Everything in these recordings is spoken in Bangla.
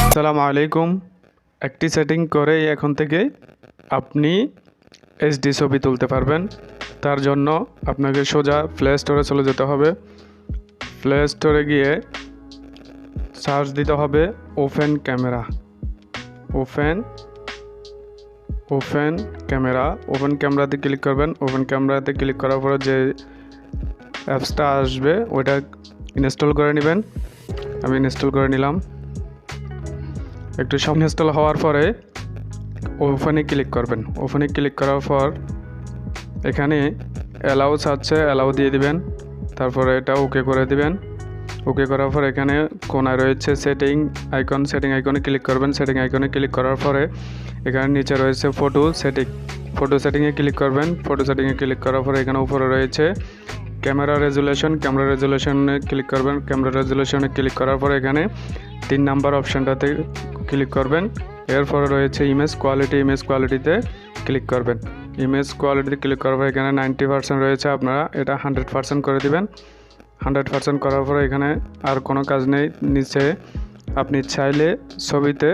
আসসালামু আলাইকুম। একটি সেটিং করে এখন থেকে আপনি এইচডি ছবি তুলতে পারবেন। তার জন্য আপনাকে সোজা প্লে স্টোরে চলে যেতে হবে। প্লে স্টোরে গিয়ে সার্চ দিতে হবে ওপেন ক্যামেরা। ওপেন ক্যামেরাতে ক্লিক করবেন। ওপেন ক্যামেরাতে ক্লিক করার পরে যে অ্যাপসটা আসবে ওইটা ইনস্টল করে নেবেন। আমি ইনস্টল করে নিলাম। একটু সব ইনস্টল হওয়ার পরে ওপেনে ক্লিক করবেন। ওপেনে ক্লিক করার পর এখানে অ্যালাউ আছে, অ্যালাউ দিয়ে দিবেন। তারপরে এটা ওকে করে দিবেন। ওকে করার পর এখানে কোনায় রয়েছে সেটিং আইকনে ক্লিক করবেন। সেটিং আইকনে ক্লিক করার পরে এখানে নিচে রয়েছে ফটো সেটিংয়ে ক্লিক করবেন। ফটো সেটিংয়ে ক্লিক করার পরে এখানে উপরে রয়েছে ক্যামেরা রেজুলেশনে ক্লিক করবেন। ক্যামেরা রেজুলেশনে ক্লিক করার পরে এখানে 3 নাম্বার অপশানটাতে ক্লিক করবেন। এরপরে রয়েছে ইমেজ কোয়ালিটিতে ক্লিক করবেন। ইমেজ কোয়ালিটিতে ক্লিক করার পর এখানে 90% রয়েছে, আপনারা এটা 100% করে দিবেন। 100% করার পরে এখানে আর কোনো কাজ নেই। নিচে আপনি চাইলে ছবিতে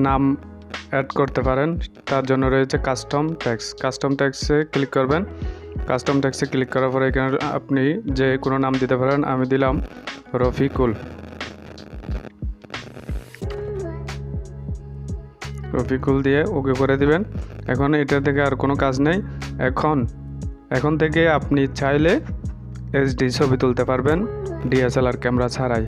নাম অ্যাড করতে পারেন, তার জন্য রয়েছে কাস্টম ট্যাক্সে ক্লিক করবেন। কাস্টম ট্যাক্সে ক্লিক করার পরে এখানে আপনি যে কোনো নাম দিতে পারেন। আমি দিলাম রফিকুল দিয়ে ওকে করে দিবেন। এখন এটা থেকে আর কোনো কাজ নেই। এখন থেকে আপনি চাইলে এইচডি ছবি তুলতে পারবেন ডিএসএলআর ক্যামেরা ছাড়াই।